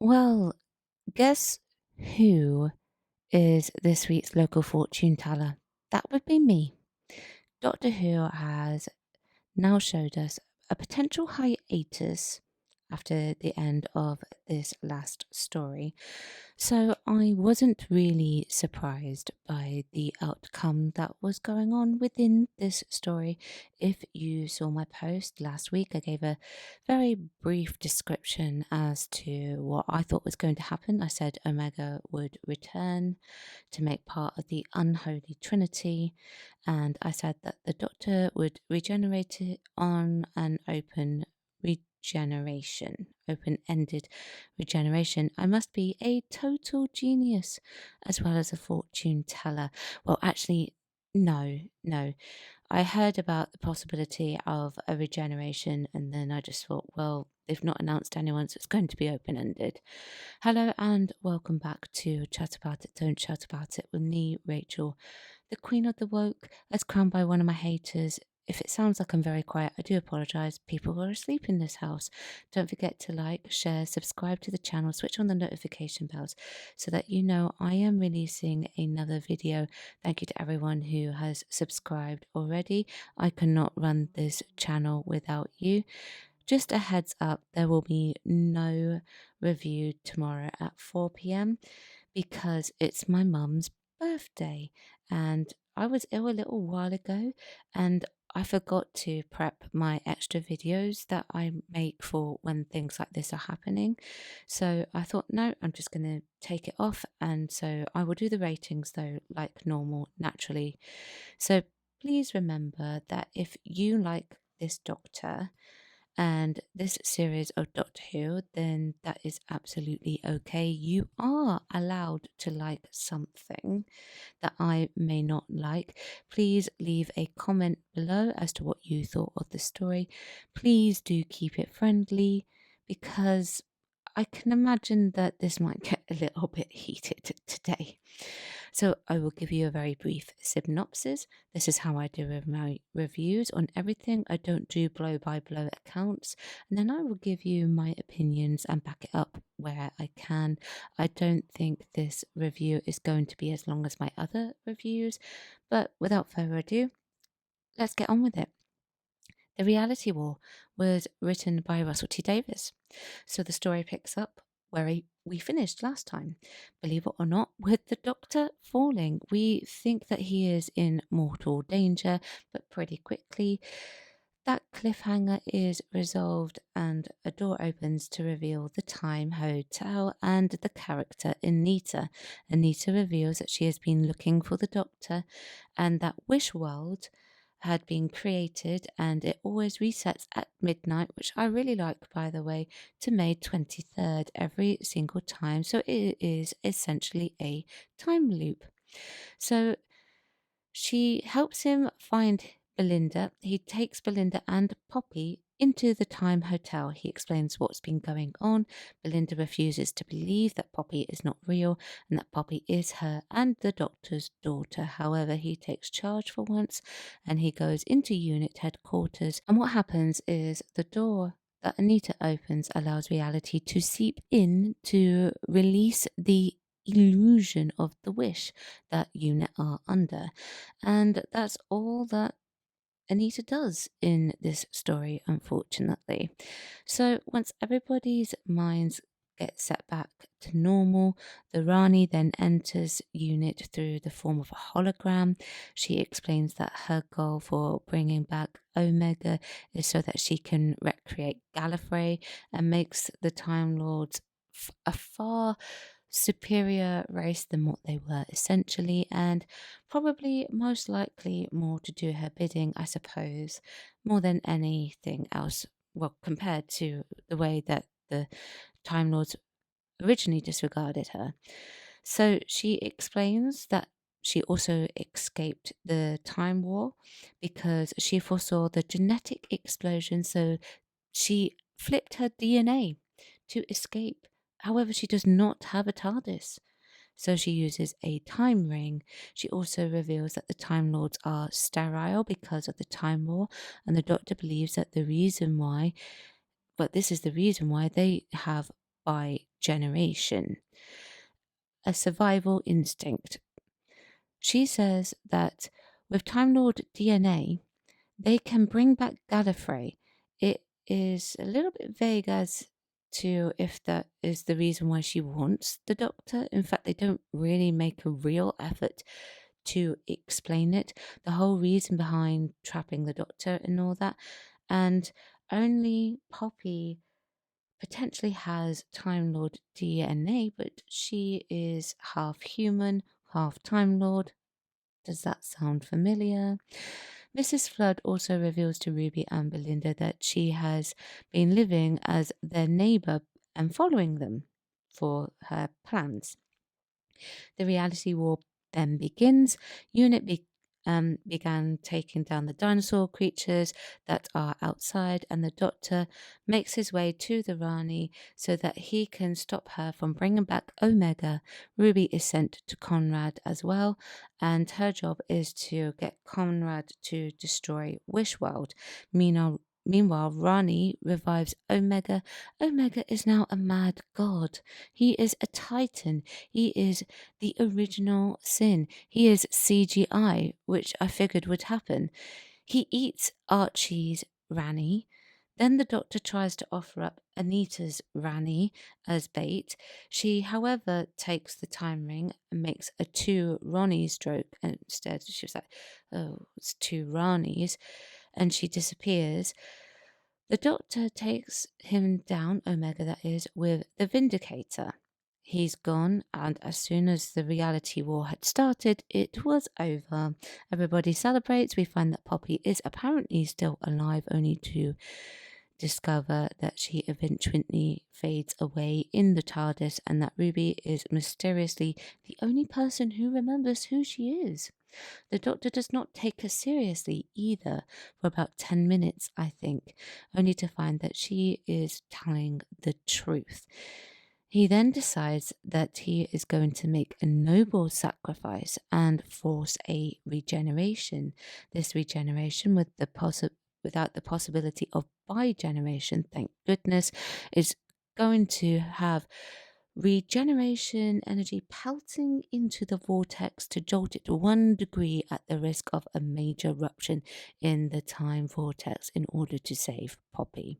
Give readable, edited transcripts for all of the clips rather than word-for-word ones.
Well, guess who is this week's local fortune teller? That would be me. Doctor Who has now showed us a potential hiatus after the end of this last story. So I wasn't really surprised by the outcome that was going on within this story. If you saw my post last week, I gave a very brief description as to what I thought was going to happen. I said Omega would return to make part of the unholy trinity, and I said that the Doctor would regenerate it on an open-ended regeneration. I must be a total genius as well as a fortune teller. Well, actually, no. I heard about the possibility of a regeneration, and then I just thought, well, they've not announced anyone, so it's going to be open ended. Hello, and welcome back to Chat About It, Don't Chat About It with me, Rachel, the Queen of the Woke, as crowned by one of my haters. If it sounds like I'm very quiet, I do apologise. People are asleep in this house. Don't forget to like, share, subscribe to the channel, switch on the notification bells so that you know I am releasing another video. Thank you to everyone who has subscribed already. I cannot run this channel without you. Just a heads up, there will be no review tomorrow at 4 p.m. because it's my mum's birthday, and I was ill a little while ago, and I forgot to prep my extra videos that I make for when things like this are happening. So I thought, no, I'm just going to take it off. And so I will do the ratings though, like normal, naturally. So please remember that if you like this Doctor and this series of Doctor Who, then that is absolutely okay. You are allowed to like something that I may not like. Please leave a comment below as to what you thought of the story. Please do keep it friendly because I can imagine that this might get a little bit heated today. So I will give you a very brief synopsis. This is how I do with my reviews on everything. I don't do blow by blow accounts. And then I will give you my opinions and back it up where I can. I don't think this review is going to be as long as my other reviews. But without further ado, let's get on with it. The Reality War was written by Russell T Davies. So the story picks up where we finished last time. Believe it or not, with the Doctor falling, we think that he is in mortal danger, but pretty quickly that cliffhanger is resolved and a door opens to reveal the Time Hotel and the character Anita. Anita reveals that she has been looking for the Doctor and that Wish World had been created and it always resets at midnight, which I really like, by the way, to May 23rd every single time. So it is essentially a time loop. So she helps him find Belinda. He takes Belinda and Poppy into the Time Hotel. He explains what's been going on. Belinda refuses to believe that Poppy is not real and that Poppy is her and the Doctor's daughter. However, he takes charge for once and he goes into unit headquarters. And what happens is the door that Anita opens allows reality to seep in to release the illusion of the wish that unit are under. And that's all that Anita does in this story, unfortunately. So once everybody's minds get set back to normal, the Rani then enters unit through the form of a hologram. She explains that her goal for bringing back Omega is so that she can recreate Gallifrey and makes the Time Lords a far superior race than what they were essentially, and probably most likely more to do her bidding, I suppose, more than anything else. Well, compared to the way that the Time Lords originally disregarded her. So she explains that she also escaped the Time War because she foresaw the genetic explosion, so she flipped her DNA to escape. However, she does not have a TARDIS, so she uses a time ring. She also reveals that the Time Lords are sterile because of the Time War, and the Doctor believes that the reason why, but this is the reason why they have by regeneration, a survival instinct. She says that with Time Lord DNA, they can bring back Gallifrey. It is a little bit vague as to if that is the reason why she wants the Doctor. In fact, they don't really make a real effort to explain it, the whole reason behind trapping the Doctor and all that. And only Poppy potentially has Time Lord DNA, but she is half human, half Time Lord. Does that sound familiar? Mrs. Flood also reveals to Ruby and Belinda that she has been living as their neighbour and following them for her plans. The reality war then begins. Began taking down the dinosaur creatures that are outside, and the Doctor makes his way to the Rani so that he can stop her from bringing back Omega. Ruby is sent to Conrad as well, and her job is to get Conrad to destroy Wishworld. Meanwhile, Rani revives Omega. Omega is now a mad god. He is a titan. He is the original sin. He is CGI, which I figured would happen. He eats Archie's Rani. Then the Doctor tries to offer up Anita's Rani as bait. She, however, takes the time ring and makes a 2 Ronnie stroke. And instead, she was like, oh, it's 2 Ranis. And she disappears. The Doctor takes him down, Omega that is, with the Vindicator. He's gone, and as soon as the reality war had started, it was over. Everybody celebrates. We find that Poppy is apparently still alive, only to discover that she eventually fades away in the TARDIS, and that Ruby is mysteriously the only person who remembers who she is. The Doctor does not take her seriously either for about 10 minutes, I think, only to find that she is telling the truth. He then decides that he is going to make a noble sacrifice and force a regeneration. This regeneration, without the possibility of bi-generation, thank goodness, is going to have regeneration energy pelting into the vortex to jolt it to 1 degree at the risk of a major rupture in the time vortex in order to save Poppy.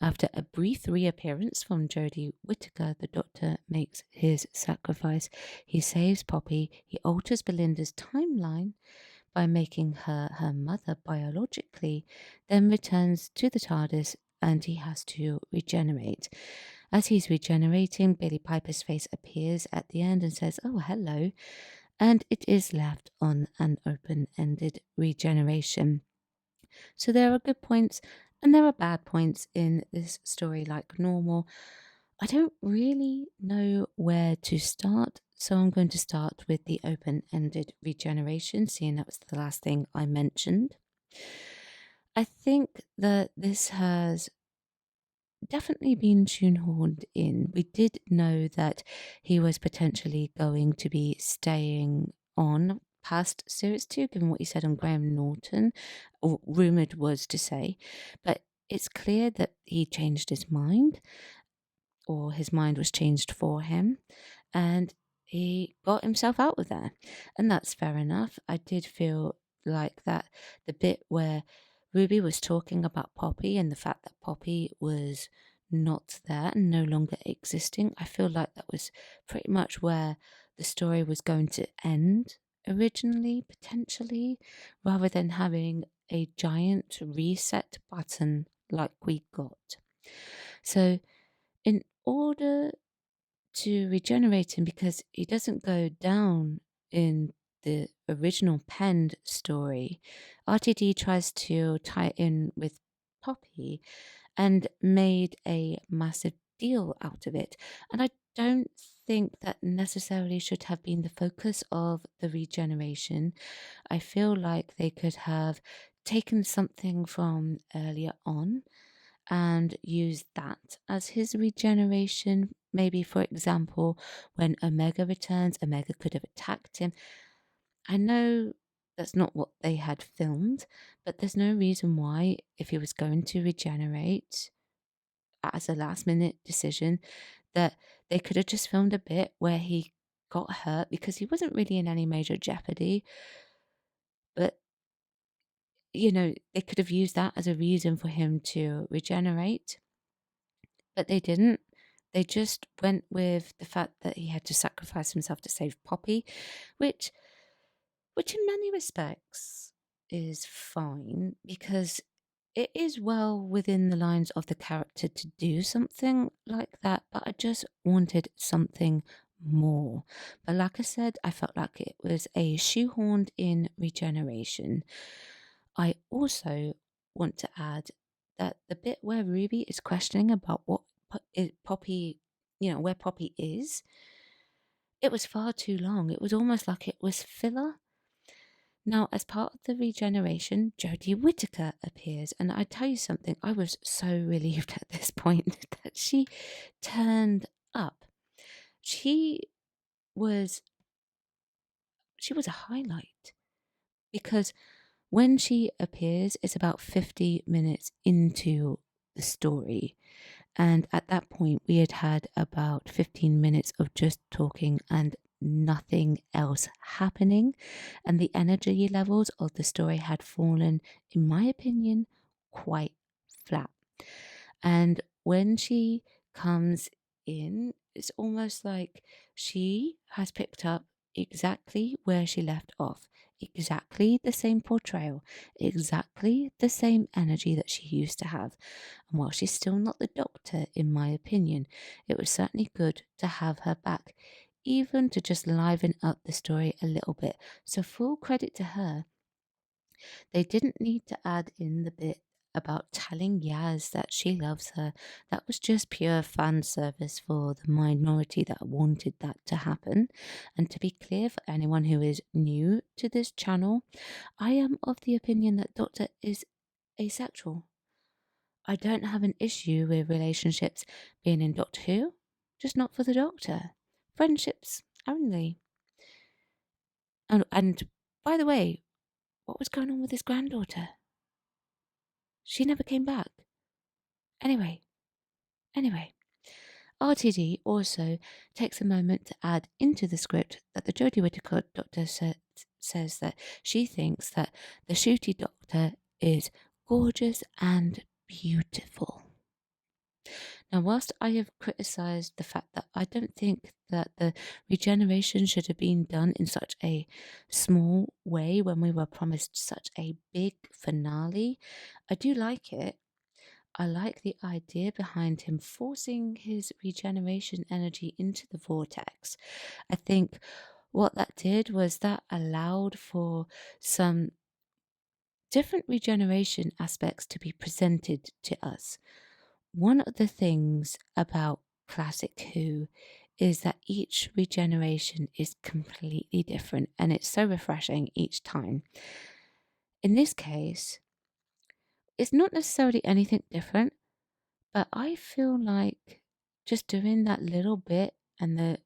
After a brief reappearance from Jodie Whittaker, the Doctor makes his sacrifice. He saves Poppy. He alters Belinda's timeline by making her her mother biologically, then returns to the TARDIS and he has to regenerate. As he's regenerating, Billy Piper's face appears at the end and says, "Oh, hello," and it is left on an open-ended regeneration. So there are good points and there are bad points in this story like normal. I don't really know where to start, so I'm going to start with the open-ended regeneration, seeing that was the last thing I mentioned. I think that this has definitely been shoehorned in. We did know that he was potentially going to be staying on past series 2, given what he said on Graham Norton, or rumoured was to say, but it's clear that he changed his mind, or his mind was changed for him, and he got himself out of there. And that's fair enough. I did feel like that the bit where Ruby was talking about Poppy and the fact that Poppy was not there and no longer existing, I feel like that was pretty much where the story was going to end originally, potentially, rather than having a giant reset button like we got. So, in order to regenerate him, because he doesn't go down in the original penned story, RTD tries to tie it in with Poppy and made a massive deal out of it. And I don't think that necessarily should have been the focus of the regeneration. I feel like they could have taken something from earlier on and use that as his regeneration. Maybe, for example, when Omega returns, Omega could have attacked him. I know that's not what they had filmed, but there's no reason why, if he was going to regenerate as a last minute decision, that they could have just filmed a bit where he got hurt because he wasn't really in any major jeopardy. But, they could have used that as a reason for him to regenerate, but they didn't. They just went with the fact that he had to sacrifice himself to save Poppy, which in many respects is fine because it is well within the lines of the character to do something like that, but I just wanted something more. But like I said, I felt like it was a shoehorned in regeneration. I also want to add that the bit where Ruby is questioning about what Poppy, where Poppy is, it was far too long. It was almost like it was filler. Now, as part of the regeneration, Jodie Whittaker appears, and I tell you something, I was so relieved at this point that she turned up. She was a highlight because when she appears, it's about 50 minutes into the story. And at that point, we had had about 15 minutes of just talking and nothing else happening. And the energy levels of the story had fallen, in my opinion, quite flat. And when she comes in, it's almost like she has picked up exactly where she left off, exactly the same portrayal, exactly the same energy that she used to have. And while she's still not the Doctor, in my opinion, it was certainly good to have her back, even to just liven up the story a little bit. So, full credit to her. They didn't need to add in the bit about telling Yaz that she loves her. That was just pure fan service for the minority that wanted that to happen. And to be clear for anyone who is new to this channel, I am of the opinion that Doctor is asexual. I don't have an issue with relationships being in Doctor Who, just not for the Doctor. Friendships only. And by the way, what was going on with his granddaughter? She never came back. Anyway, RTD also takes a moment to add into the script that the Jodie Whittaker Doctor says that she thinks that the Shooty Doctor is gorgeous and beautiful. Now, whilst I have criticised the fact that I don't think that the regeneration should have been done in such a small way when we were promised such a big finale, I do like it. I like the idea behind him forcing his regeneration energy into the vortex. I think what that did was that allowed for some different regeneration aspects to be presented to us. One of the things about Classic Who is that each regeneration is completely different and it's so refreshing each time. In this case, it's not necessarily anything different, but I feel like just doing that little bit and the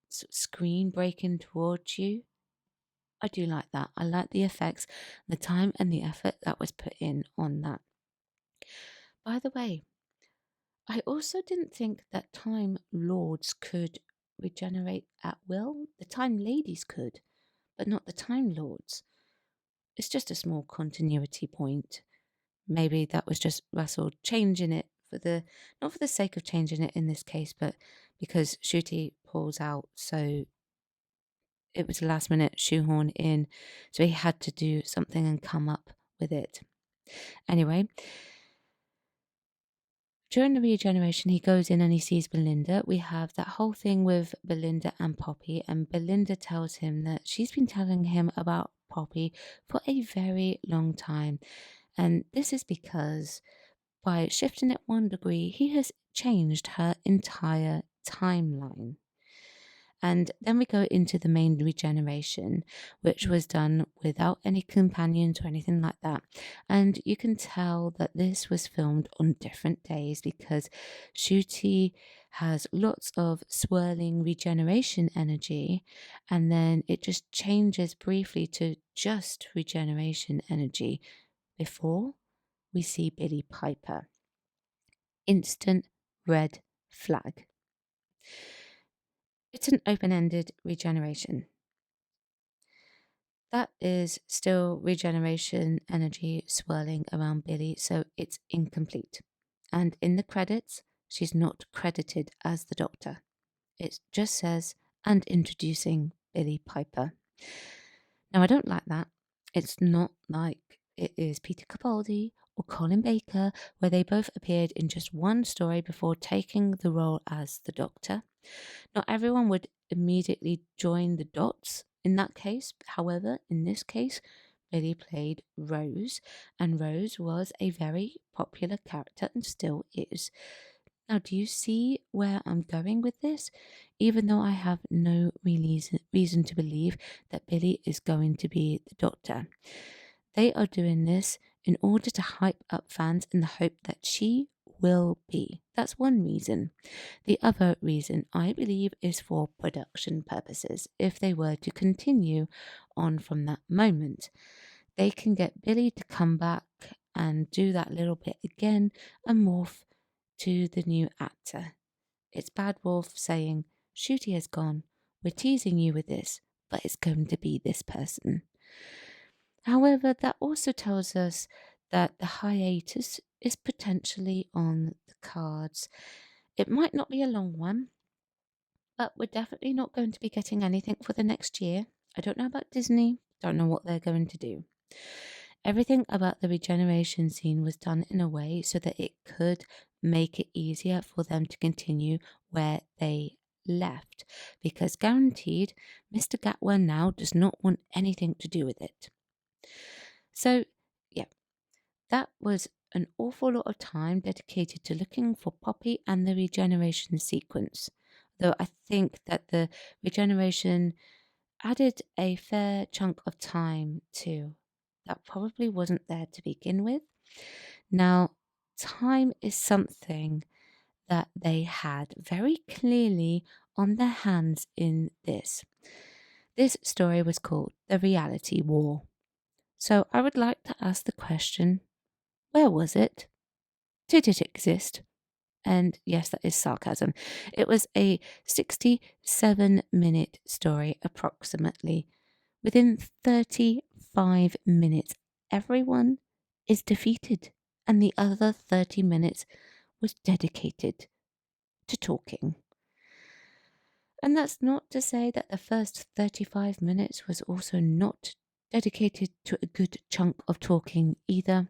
screen breaking towards you, I do like that. I like the effects, the time and the effort that was put in on that. By the way, I also didn't think that Time Lords could regenerate at will. The Time Ladies could, but not the Time Lords. It's just a small continuity point. Maybe that was just Russell changing it not for the sake of changing it in this case, but because Shooty pulls out, so it was a last minute shoehorn in, so he had to do something and come up with it. Anyway, during the regeneration, he goes in and he sees Belinda. We have that whole thing with Belinda and Poppy, and Belinda tells him that she's been telling him about Poppy for a very long time. And this is because by shifting it 1 degree, he has changed her entire timeline. And then we go into the main regeneration, which was done without any companions or anything like that. And you can tell that this was filmed on different days because Shooty has lots of swirling regeneration energy, and then it just changes briefly to just regeneration energy before we see Billy Piper. Instant red flag. It's an open-ended regeneration. That is still regeneration energy swirling around Billy, so it's incomplete. And in the credits, she's not credited as the Doctor. It just says, and introducing Billy Piper. Now, I don't like that. It's not like it is Peter Capaldi or Colin Baker, where they both appeared in just one story before taking the role as the Doctor. Not everyone would immediately join the dots in that case. However, in this case, Billy played Rose, and Rose was a very popular character and still is. Now, do you see where I'm going with this? Even though I have no reason to believe that Billy is going to be the Doctor, they are doing this in order to hype up fans in the hope that she will be. That's one reason. The other reason, I believe, is for production purposes. If they were to continue on from that moment, they can get Billy to come back and do that little bit again and morph to the new actor. It's Bad Wolf saying, Shooty has gone. We're teasing you with this, but it's going to be this person. However, that also tells us that the hiatus is potentially on the cards. It might not be a long one, but we're definitely not going to be getting anything for the next year. I don't know about Disney, don't know what they're going to do. Everything about the regeneration scene was done in a way so that it could make it easier for them to continue where they left, because guaranteed, Mr. Gatwa now does not want anything to do with it. So, yeah, that was an awful lot of time dedicated to looking for Poppy and the regeneration sequence. Though I think that the regeneration added a fair chunk of time too. That probably wasn't there to begin with. Now, time is something that they had very clearly on their hands in this. This story was called The Reality War. So I would like to ask the question, where was it? Did it exist? And yes, that is sarcasm. It was a 67-minute story approximately. Within 35 minutes, everyone is defeated, and the other 30 minutes was dedicated to talking. And that's not to say that the first 35 minutes was also not dedicated to a good chunk of talking either,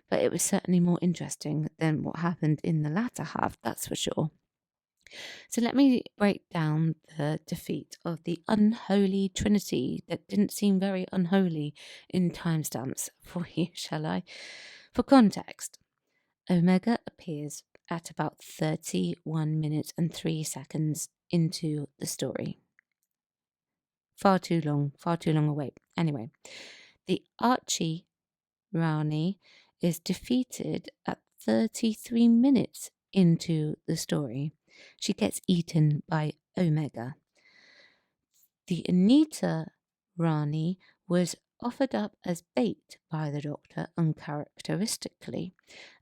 but it was certainly more interesting than what happened in the latter half, that's for sure. So let me break down the defeat of the unholy trinity that didn't seem very unholy in timestamps for you, shall I? For context, Omega appears at about 31 minutes and 3 seconds into the story. Far too long a wait. Anyway, the Archie Rani is defeated at 33 minutes into the story. She gets eaten by Omega. The Anita Rani was offered up as bait by the Doctor uncharacteristically,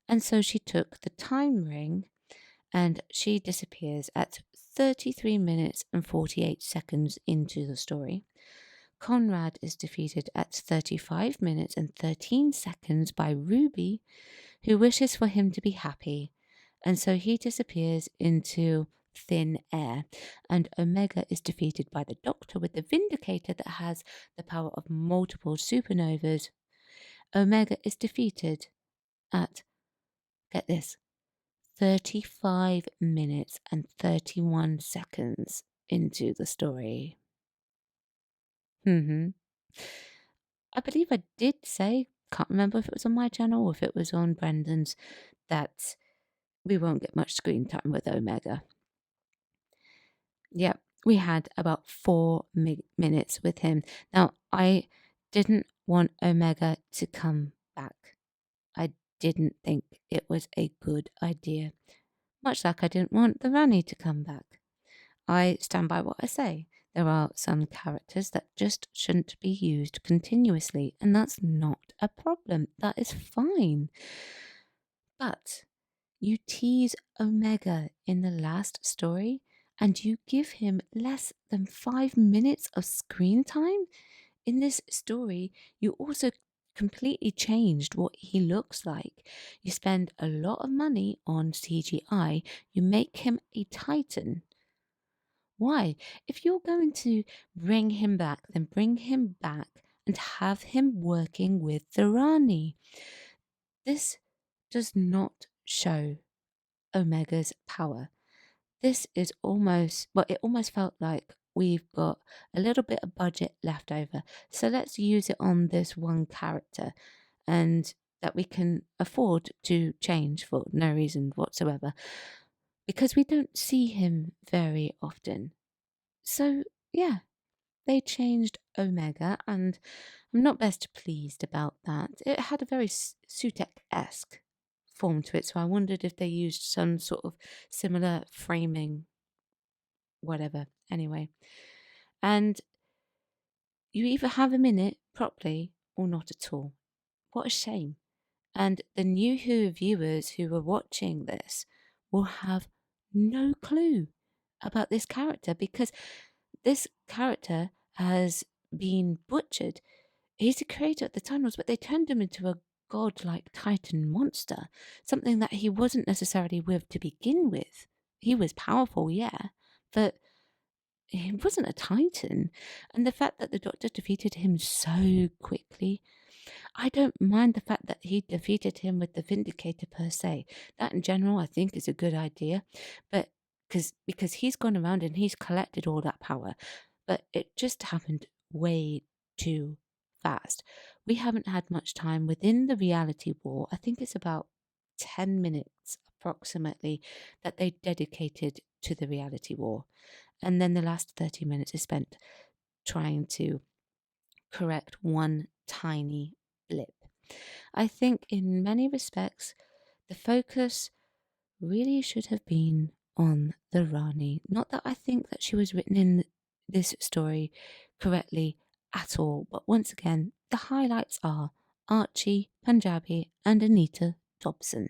and so she took the time ring and she disappears at 33 minutes and 48 seconds into the story. Conrad is defeated at 35 minutes and 13 seconds by Ruby, who wishes for him to be happy, and so he disappears into thin air, and Omega is defeated by the Doctor with the Vindicator that has the power of multiple supernovas. Omega is defeated at, get this, 35 minutes and 31 seconds into the story. I believe I did say, can't remember if it was on my channel or if it was on Brendan's, that we won't get much screen time with Omega. Yeah, we had about 4 minutes with him. Now, I didn't want Omega to come back. I didn't think it was a good idea. Much like I didn't want the Rani to come back. I stand by what I say. There are some characters that just shouldn't be used continuously, and that's not a problem. That is fine. But you tease Omega in the last story, and you give him less than 5 minutes of screen time? In this story, you also completely changed what he looks like. You spend a lot of money on CGI, you make him a Titan. Why? If you're going to bring him back, then bring him back and have him working with the Rani. This does not show Omega's power. This is almost, well, it almost felt like we've got a little bit of budget left over. So let's use it on this one character and that we can afford to change for no reason whatsoever because we don't see him very often. So, yeah, they changed Omega, and I'm not best pleased about that. It had a very Sutek-esque form to it, so I wondered if they used some sort of similar framing, whatever. Anyway, and you either have him in it properly or not at all. What a shame. And the new Who viewers who are watching this will have no clue about this character because this character has been butchered. He's the creator of the Time Lords, but they turned him into a godlike Titan monster, something that he wasn't necessarily with to begin with. He was powerful, yeah, but he wasn't a Titan. And the fact that the Doctor defeated him so quickly, I don't mind the fact that he defeated him with the Vindicator per se. That in general, I think, is a good idea, but because he's gone around and he's collected all that power, but it just happened way too fast. We haven't had much time within the reality war. I think it's about 10 minutes approximately that they dedicated to the reality war. And then the last 30 minutes is spent trying to correct one tiny blip. I think in many respects, the focus really should have been on the Rani. Not that I think that she was written in this story correctly at all, but once again, the highlights are Archie, Punjabi, and Anita Dobson.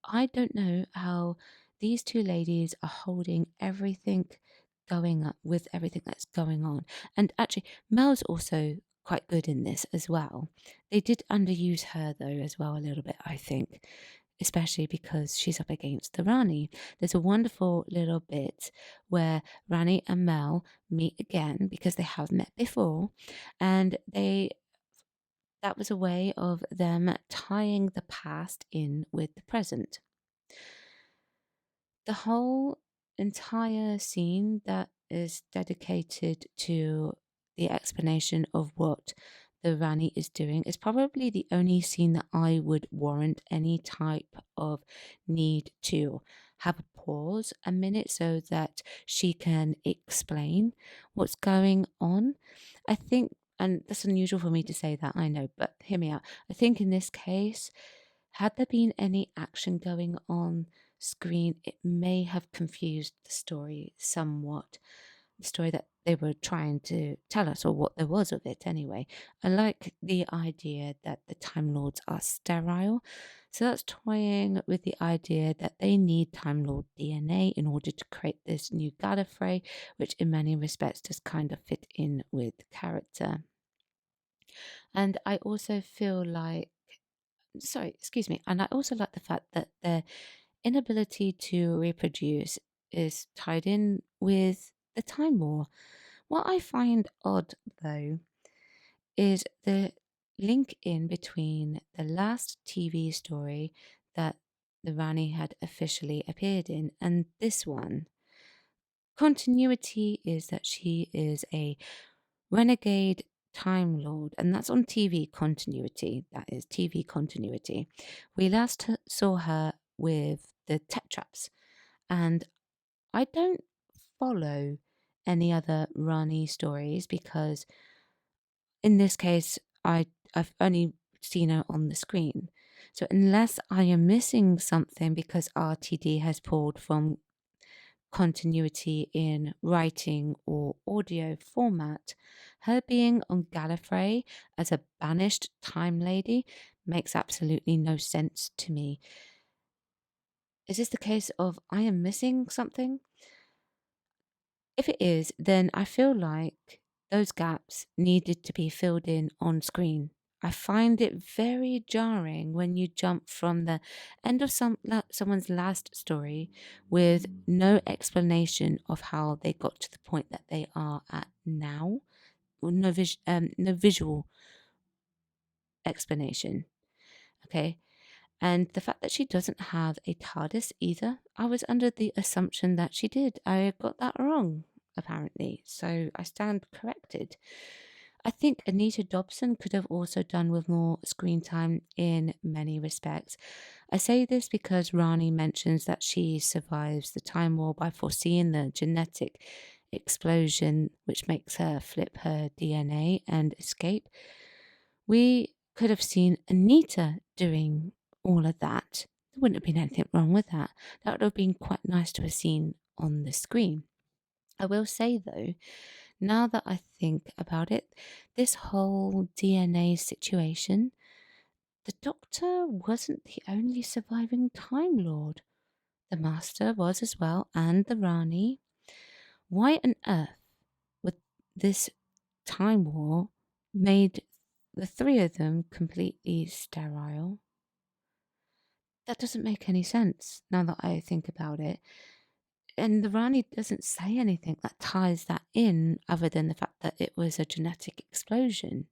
I don't know how these two ladies are holding everything going up with everything that's going on. And actually, Mel's also quite good in this as well. They did underuse her though as well a little bit, I think, especially because she's up against the Rani. There's a wonderful little bit where Rani and Mel meet again because they have met before, and that was a way of them tying the past in with the present. The whole entire scene that is dedicated to the explanation of what the Rani is doing is probably the only scene that I would warrant any type of need to have a pause a minute so that she can explain what's going on. I think, and that's unusual for me to say that, I know, but hear me out. I think in this case, had there been any action going on screen, it may have confused the story somewhat. The story that they were trying to tell us, or what there was of it anyway. I like the idea that the Time Lords are sterile. So that's toying with the idea that they need Time Lord DNA in order to create this new Gallifrey, which in many respects does kind of fit in with character. And I also feel like, sorry, excuse me, and I also like the fact that their inability to reproduce is tied in with the Time War. What I find odd, though, is the link in between the last TV story that the Rani had officially appeared in and this one. Continuity is that she is a renegade Time Lord, and that's on TV continuity. That is TV continuity. We last saw her with the Tetraps, and I don't follow any other Rani stories because in this case, I've only seen her on the screen. So unless I am missing something because RTD has pulled from continuity in writing or audio format, her being on Gallifrey as a banished time lady makes absolutely no sense to me. Is this the case of I am missing something? If it is, then I feel like those gaps needed to be filled in on screen. I find it very jarring when you jump from the end of someone's last story with no explanation of how they got to the point that they are at now, or no visual explanation. Okay. And the fact that she doesn't have a TARDIS either, I was under the assumption that she did. I got that wrong, apparently. So I stand corrected. I think Anita Dobson could have also done with more screen time in many respects. I say this because Rani mentions that she survives the Time War by foreseeing the genetic explosion which makes her flip her DNA and escape. We could have seen Anita doing all of that. There wouldn't have been anything wrong with that. That would have been quite nice to have seen on the screen. I will say though, now that I think about it, this whole DNA situation, the Doctor wasn't the only surviving Time Lord. The Master was as well, and the Rani. Why on earth would this Time War made the three of them completely sterile? That doesn't make any sense now that I think about it. And the Rani doesn't say anything that ties that in other than the fact that it was a genetic explosion.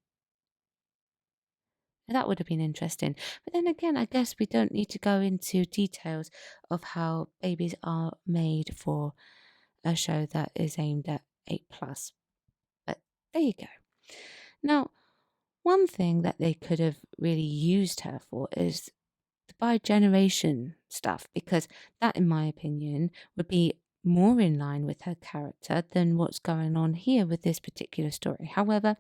That would have been interesting. But then again, I guess we don't need to go into details of how babies are made for a show that is aimed at 8 plus. But there you go. Now, one thing that they could have really used her for is the bi-generation stuff, because that, in my opinion, would be more in line with her character than what's going on here with this particular story. However,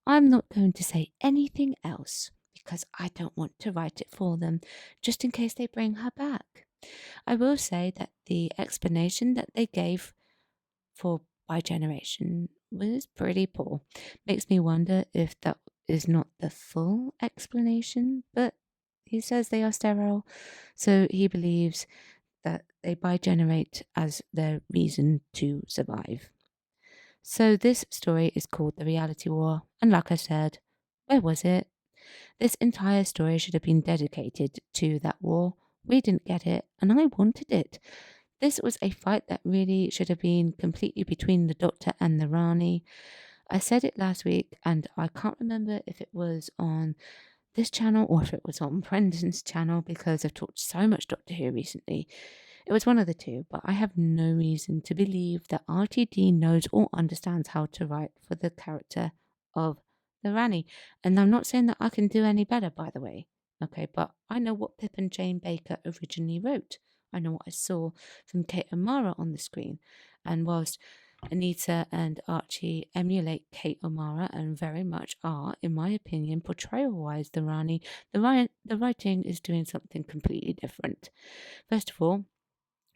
I'm not going to say anything else because I don't want to write it for them, just in case they bring her back. I will say that the explanation that they gave for bi-generation was pretty poor. Makes me wonder if that is not the full explanation, but he says they are sterile, so he believes that they bi-generate as their reason to survive. So this story is called The Reality War, and like I said, where was it? This entire story should have been dedicated to that war. We didn't get it, and I wanted it. This was a fight that really should have been completely between the Doctor and the Rani. I said it last week, and I can't remember if it was on this channel or if it was on Brendan's channel because I've talked so much Doctor Who recently. It was one of the two, but I have no reason to believe that RTD knows or understands how to write for the character of the Rani. And I'm not saying that I can do any better, by the way. Okay, but I know what Pip and Jane Baker originally wrote. I know what I saw from Kate O'Mara on the screen. And whilst Anita and Archie emulate Kate O'Mara and very much are, in my opinion, portrayal-wise, the Rani, the writing is doing something completely different. First of all,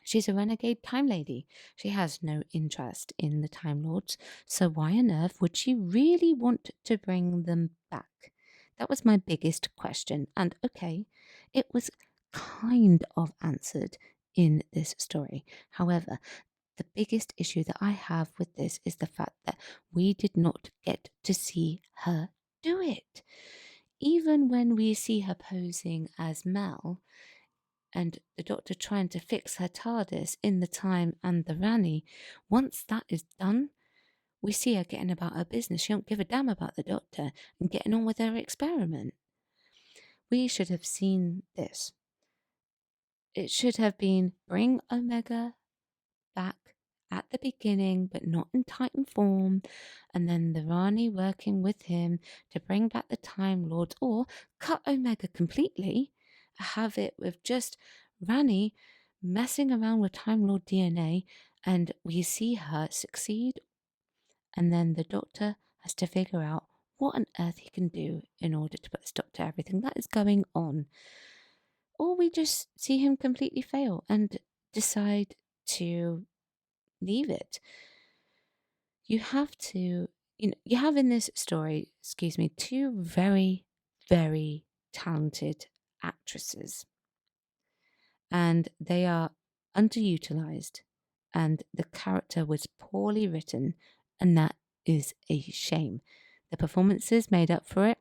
she's a renegade time lady. She has no interest in the Time Lords, so why on earth would she really want to bring them back? That was my biggest question. And okay, it was kind of answered in this story. However, the biggest issue that I have with this is the fact that we did not get to see her do it. Even when we see her posing as Mel, and the Doctor trying to fix her TARDIS in the time and the Rani, once that is done, we see her getting about her business. She don't give a damn about the Doctor and getting on with her experiment. We should have seen this. It should have been bring Omega back at the beginning, but not in Titan form, and then the Rani working with him to bring back the Time Lords, or cut Omega completely, have it with just Rani messing around with Time Lord DNA, and we see her succeed, and then the Doctor has to figure out what on earth he can do in order to put a stop to everything that is going on. Or we just see him completely fail and decide to leave it. You have to, you have in this story, two very, very talented actresses, and they are underutilized and the character was poorly written, and that is a shame. The performances made up for it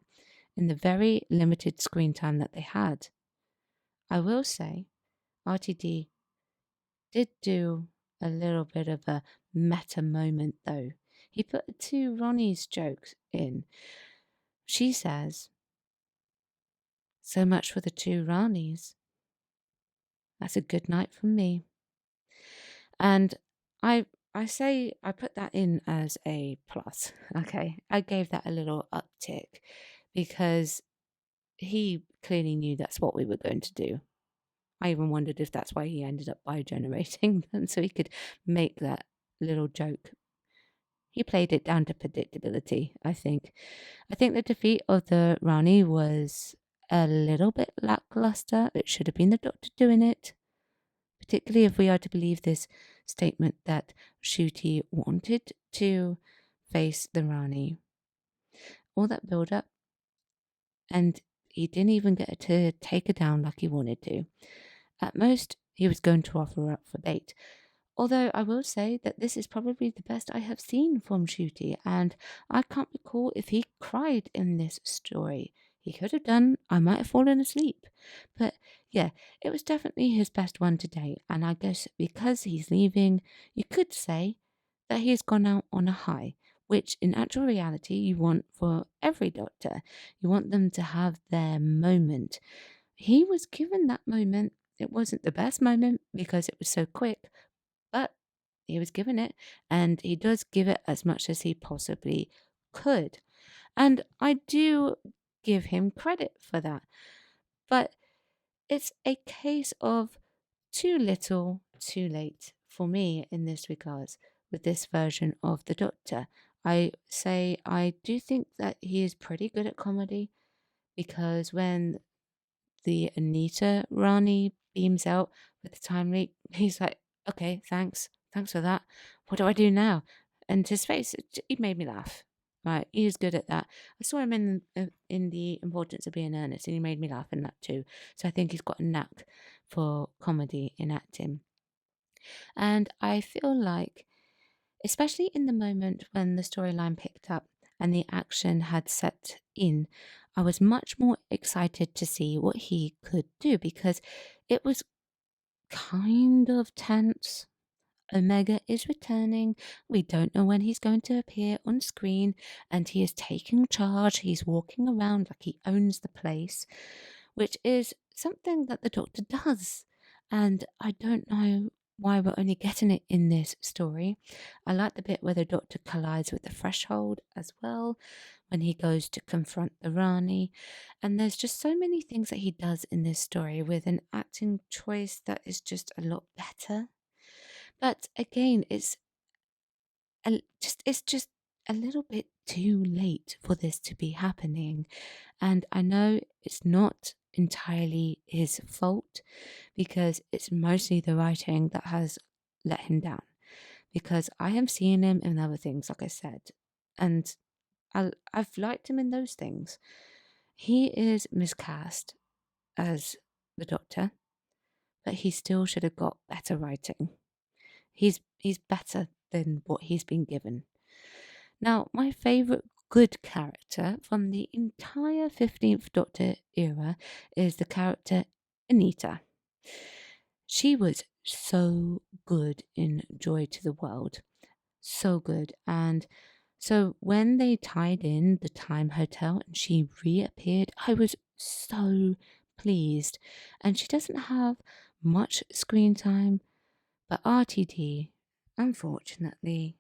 in the very limited screen time that they had. I will say, RTD did do a little bit of a meta moment though. He put two Ronnie's jokes in. She says, "So much for the two Ranis. That's a good night from me." And I I say I put that in as a plus. Okay. I gave that a little uptick because he clearly knew that's what we were going to do. I even wondered if that's why he ended up biogenerating them so he could make that little joke. He played it down to predictability, I think. I think the defeat of the Rani was a little bit lackluster. It should have been the Doctor doing it, particularly if we are to believe this statement that Ncuti wanted to face the Rani. All that build up, and he didn't even get to take her down like he wanted to. At most, he was going to offer her up for bait. Although I will say that this is probably the best I have seen from Ncuti, and I can't recall if he cried in this story. He could have done, I might have fallen asleep. But yeah, it was definitely his best one today, and I guess because he's leaving, you could say that he has gone out on a high, which in actual reality you want for every Doctor. You want them to have their moment. He was given that moment. It wasn't the best moment because it was so quick, but he was given it, and he does give it as much as he possibly could. And I do give him credit for that. But it's a case of too little, too late for me in this regards with this version of the Doctor. I say I do think that he is pretty good at comedy because when the Anita Rani beams out with the time leak, he's like, "Okay, thanks for that. What do I do now?" And his face, he made me laugh. Right, he is good at that. I saw him in the Importance of Being Earnest, and he made me laugh in that too. So I think he's got a knack for comedy in acting. And I feel like, especially in the moment when the storyline picked up and the action had set in, I was much more excited to see what he could do because it was kind of tense. Omega is returning. We don't know when he's going to appear on screen, and he is taking charge. He's walking around like he owns the place, which is something that the Doctor does. And I don't know why we're only getting it in this story. I like the bit where the Doctor collides with the threshold as well, when he goes to confront the Rani. And there's just so many things that he does in this story with an acting choice that is just a lot better. But again, it's just a little bit too late for this to be happening. And I know it's not entirely his fault because it's mostly the writing that has let him down. Because I have seen him in other things, like I said, and I've liked him in those things. He is miscast as the Doctor, but he still should have got better writing. He's better than what he's been given. Now, my favourite good character from the entire 15th Doctor era is the character Anita. She was so good in Joy to the World. So good. And so when they tied in the Time Hotel and she reappeared, I was so pleased. And she doesn't have much screen time, but RTD, unfortunately,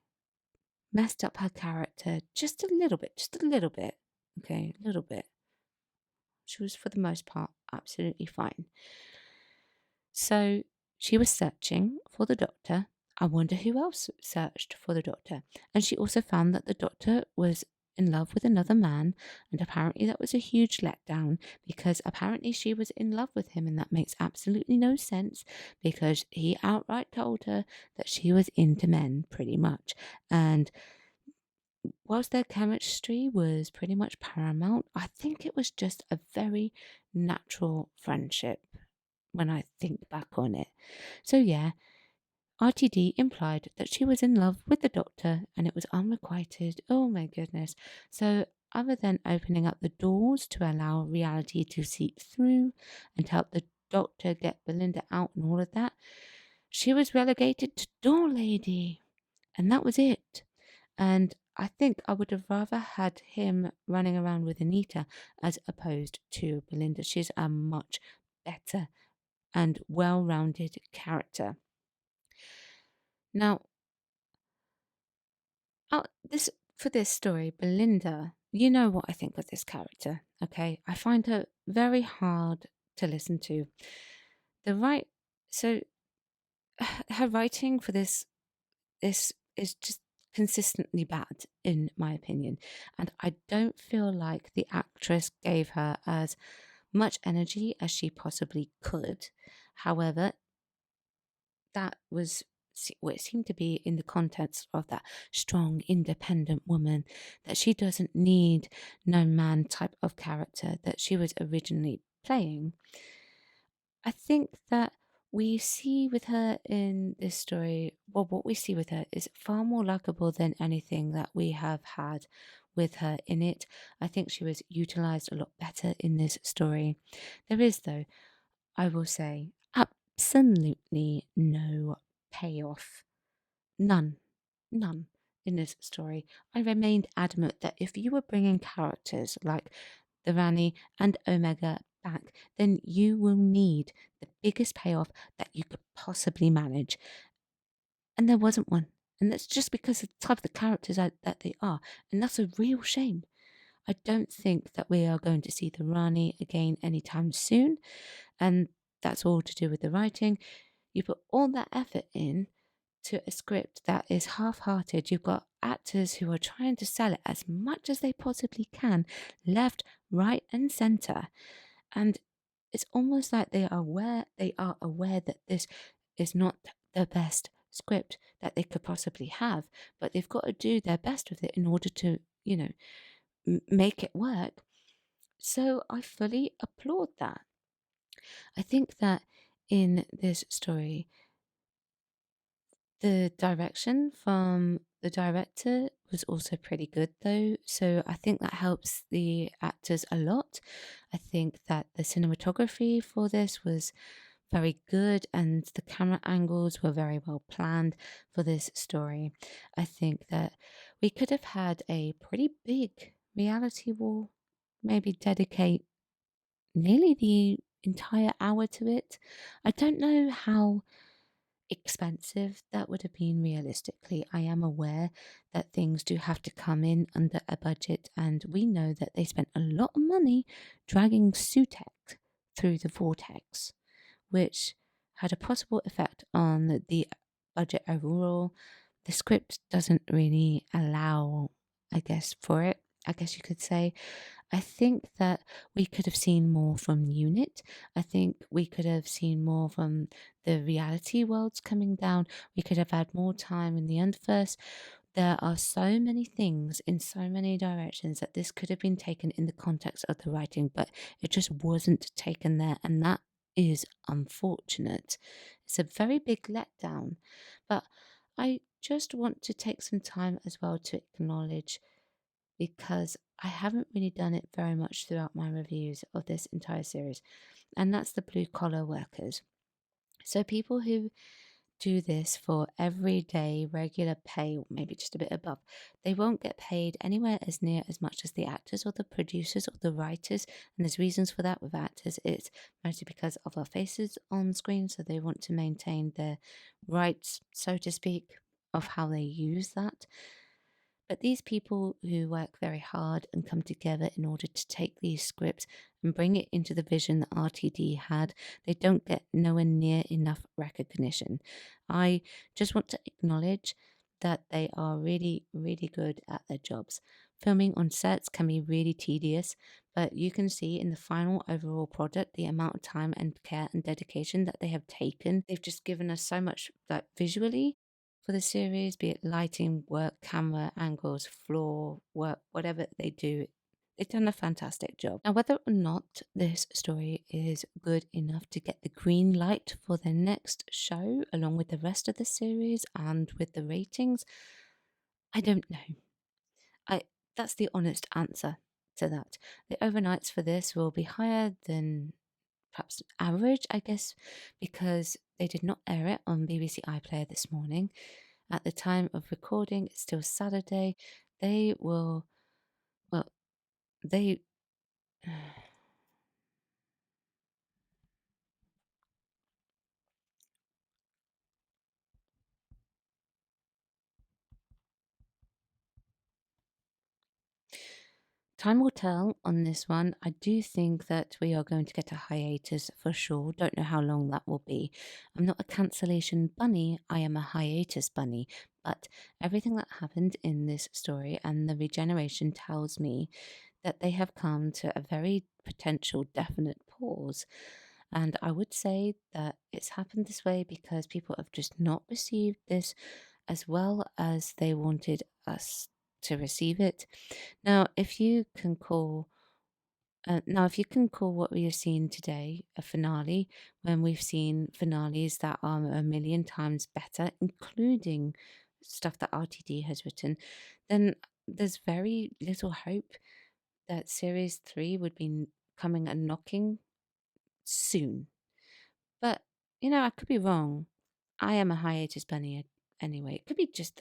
messed up her character just a little bit, Okay, a little bit. She was, for the most part, absolutely fine. So she was searching for the Doctor. I wonder who else searched for the Doctor. And she also found that the Doctor was in love with another man, and apparently that was a huge letdown because apparently she was in love with him, and that makes absolutely no sense because he outright told her that she was into men pretty much. And whilst their chemistry was pretty much paramount, I think it was just a very natural friendship when I think back on it. So yeah, RTD implied that she was in love with the doctor and it was unrequited. Oh my goodness. So, other than opening up the doors to allow reality to seep through and help the doctor get Belinda out and all of that, she was relegated to door lady. And that was it. And I think I would have rather had him running around with Anita as opposed to Belinda. She's a much better and well rounded character. Now, this for this story, Belinda, you know what I think of this character, okay? I find her very hard to listen to. The right so her writing for this is just consistently bad in my opinion, and I don't feel like the actress gave her as much energy as she possibly could. However, that was what it seemed to be in the context of that strong, independent woman, that she doesn't need no man type of character that she was originally playing. I think that we see with her in this story, well, what we see with her is far more likable than anything that we have had with her in it. I think she was utilized a lot better in this story. There is, though, I will say, absolutely no payoff. None. None in this story. I remained adamant that if you were bringing characters like the Rani and Omega back, then you will need the biggest payoff that you could possibly manage. And there wasn't one. And that's just because of the type of the characters that they are. And that's a real shame. I don't think that we are going to see the Rani again anytime soon. And that's all to do with the writing. You put all that effort in to a script that is half hearted. You've got actors who are trying to sell it as much as they possibly can, left, right, and center. And it's almost like they are aware that this is not the best script that they could possibly have, but they've got to do their best with it in order to, make it work. So I fully applaud that. I think that in this story, the direction from the director was also pretty good, though. So I think that helps the actors a lot. I think that the cinematography for this was very good and the camera angles were very well planned for this story. I think that we could have had a pretty big reality war, maybe dedicate nearly the entire hour to it. I don't know how expensive that would have been realistically. I am aware that things do have to come in under a budget, and we know that they spent a lot of money dragging Sutek through the vortex, which had a possible effect on the budget overall. The script doesn't really allow, I guess, for it, I guess you could say. I think that we could have seen more from Unit. I think we could have seen more from the reality worlds coming down. We could have had more time in the Underverse. There are so many things in so many directions that this could have been taken in the context of the writing, but it just wasn't taken there, and that is unfortunate. It's a very big letdown. But I just want to take some time as well to acknowledge, because I haven't really done it very much throughout my reviews of this entire series, and that's the blue collar workers. So, people who do this for everyday regular pay, or maybe just a bit above, they won't get paid anywhere as near as much as the actors or the producers or the writers. And there's reasons for that with actors. It's mostly because of our faces on screen, so they want to maintain their rights, so to speak, of how they use that. But these people who work very hard and come together in order to take these scripts and bring it into the vision that RTD had, they don't get nowhere near enough recognition. I just want to acknowledge that they are really, really good at their jobs. Filming on sets can be really tedious, but you can see in the final overall product the amount of time and care and dedication that they have taken. They've just given us so much, like, visually for the series, be it lighting work, camera angles, floor work, whatever they do, They've done a fantastic job. Now, whether or not this story is good enough to get the green light for their next show, along with the rest of the series and with the ratings, I don't know. I That's the honest answer to that. The overnights for this will be higher than perhaps average, I guess, because they did not air it on BBC iPlayer this morning. At the time of recording, it's still Saturday. They will, well, they. Time will tell on this one. I do think that we are going to get a hiatus for sure. Don't know how long that will be. I'm not a cancellation bunny, I am a hiatus bunny. But everything that happened in this story and the regeneration tells me that they have come to a very potential definite pause. And I would say that it's happened this way because people have just not received this as well as they wanted us to receive it. If you can call what we have seen today a finale, when we've seen finales that are a million times better, including stuff that RTD has written, then there's very little hope that series 3 would be coming and knocking soon. But, I could be wrong. I am a hiatus bunny anyway. It could be just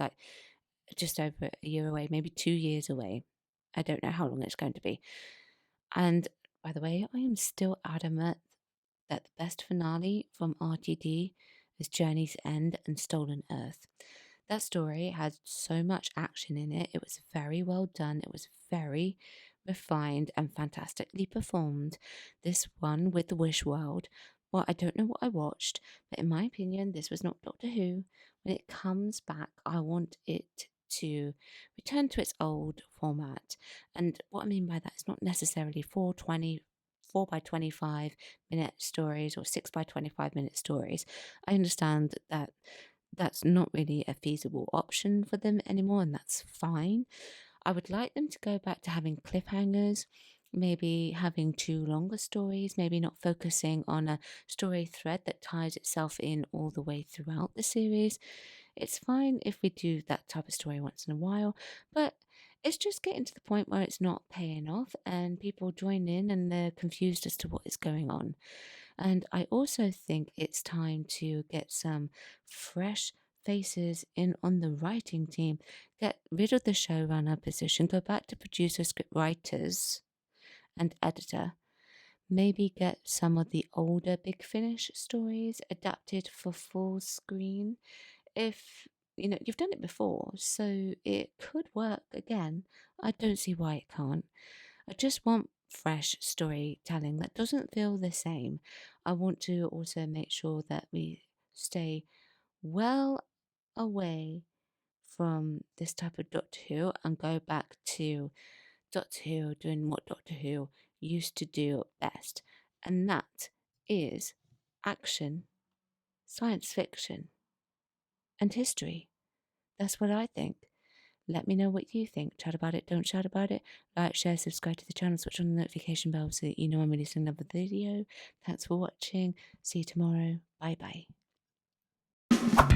over a year away, maybe 2 years away. I don't know how long it's going to be. And by the way, I am still adamant that the best finale from RTD is Journey's End and Stolen Earth. That story had so much action in it. It was very well done. It was very refined and fantastically performed. This one with the Wish World. Well, I don't know what I watched, but in my opinion, this was not Doctor Who. When it comes back, I want it to return to its old format. And what I mean by that is not necessarily 4 by 25-minute stories or 6 by 25-minute stories. I understand that that's not really a feasible option for them anymore, and that's fine. I would like them to go back to having cliffhangers, maybe having two longer stories, maybe not focusing on a story thread that ties itself in all the way throughout the series. It's fine if we do that type of story once in a while, but it's just getting to the point where it's not paying off and people join in and they're confused as to what is going on. And I also think it's time to get some fresh faces in on the writing team, get rid of the showrunner position, go back to producer, script writers, and editor. Maybe get some of the older Big Finish stories adapted for full screen. If you've done it before, so it could work again. I don't see why it can't. I just want fresh storytelling that doesn't feel the same. I want to also make sure that we stay well away from this type of Doctor Who and go back to Doctor Who doing what Doctor Who used to do best, and that is action, science fiction, and history. That's what I think. Let me know what you think. Chat about it, don't chat about it. Like, share, subscribe to the channel, switch on the notification bell so that you know I'm releasing another video. Thanks for watching. See you tomorrow. Bye bye.